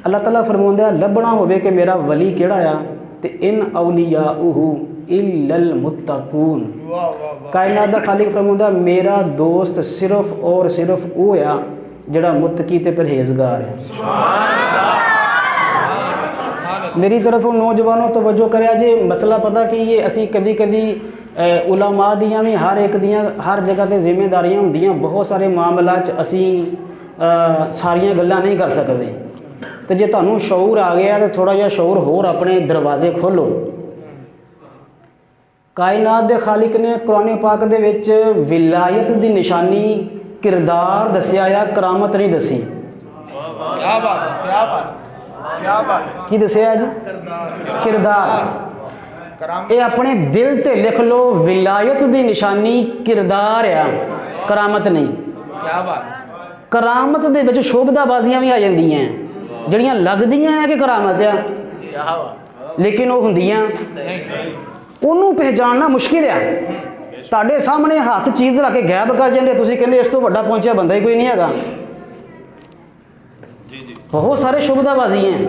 अल्लाह ताला फरमाउंदा लभना होवे कि मेरा वली केड़ा आ ते इन औलियाउहु इल्लल मुत्तकून। कायनात दा खालिक फरमाउंदा मेरा दोस्त सिर्फ और सिर्फ वो आ जिहड़ा मुत्तकी ते परहेजगार है। मेरी तरफ नौजवानों तवज्जो करिया जे मसला पता कि ये असी कदी कदी उलमा दियां भी हर एक दियां हर जगह ते जिम्मेदारियां होंदियां, बहुत सारे मामलों च असी सारियां गल्लां नहीं कर सकते। तो जे तुहानूं शऊर आ गया तो थोड़ा जिहा शऊर होर अपने दरवाजे खोलो। कायनात दे खालिक ने कुरान पाक दे विच विलायत दी निशानी किरदार दस्सिया आ, करामत नहीं दसी। क्या बात है, क्या बात, क्या बात की दस्सिया जी? किरदार। ये अपने दिल ते लिख लो, विलायत दी निशानी किरदार आ, करामत नहीं। क्या बात। करामत दे विच शोभदाबाजियां भी आ जांदियां जिहड़ियां लगदियां है कि करामत आ, लेकिन वो हुंदियां ਉਹਨੂੰ पहचानना मुश्किल आ। ਤੁਹਾਡੇ सामने हथ चीज़ रख के गैब कर जाते, तुसीं कहंदे इस तो वड्डा पहुंचा बंदा ही कोई नहीं हैगा। बहुत सारे शुभदाबाजी हैं।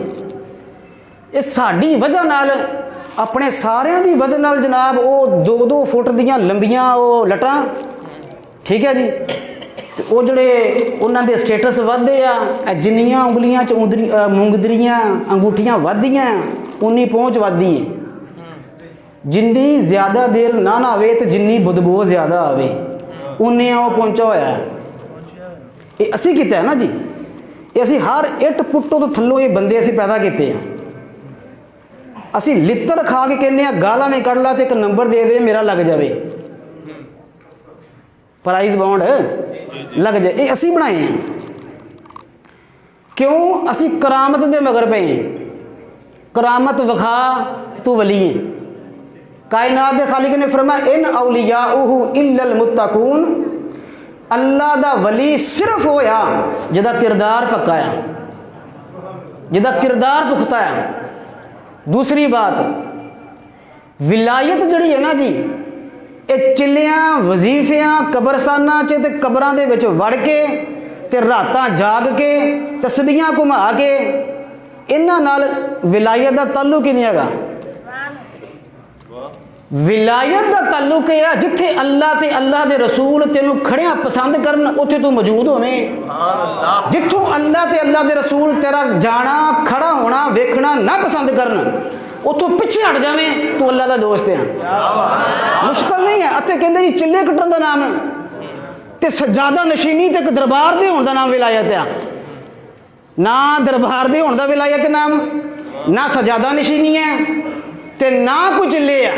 ये साड़ी वजह नाल, अपने सारिਆਂ ਦੀ वजह नाल जनाब वो 2-2 फुट दियां लंबियां वो लटां, ठीक है जी, वो जोड़े उन्होंने स्टेटस वधदे आ, जिन्नियां उंगलियां च मुंगदरियां अंगूठियां वधदियां उन्नी पहुँच वधदी है। जिन्नी ज़्यादा देर ना नहावे तो जिन्नी बदबू ज़्यादा आवे उन्नी वो पहुँचा होया। ये असी किया है ना जी, ये असी हर इट पुट्टो तो थल्लों ये बंदे असी पैदा किए हैं। असी लित्तर खा के कहने गाला में कड़ ला तो एक नंबर दे दे मेरा लग जाए, प्राइज बाउंड लग जाए, ये असी बनाए हैं। क्यों? असी करामत दे मगर पे हैं। करामत विखा तू वली है। कायनात दे खालिक ने फरमाया इन औलियाउहु इल्लल मुत्तकून, अल्लाह दा वली सिर्फ होया जिहदा किरदार पक्का है, जिहदा किरदार पुख्ता है। दूसरी बात, विलायत जिहड़ी है ना जी, ये चिल्लियां वजीफियां कब्रस्तानां च ते कब्रां दे विच वड़ के ते रातां जाग के तस्बीहां घुमा के इन्हां नाल विलायत दा ताल्लुक ही नहीं हैगा। विलायत का ताल्लुक है जिथे अल्लाह ते अल्लाह दे रसूल तेनू खड़िया पसंद करन उत्थे तू मौजूद होवें। जिथों अल्लाह ते अल्लाह दे रसूल तेरा जाना खड़ा होना वेखना ना पसंद करन उतों पिछे हट जावें, तू अल्लाह का दोस्त है। मुश्किल नहीं है। अते कहंदे जी चिल्ले कट्टण का नाम ते सजादा नशीनी ते दरबार दे होण दा नाम विलायत आ। ना दरबार दे होण दा विलायत नाम, ना सजादा नशीनी है ते ना कोई चिल्ले आ।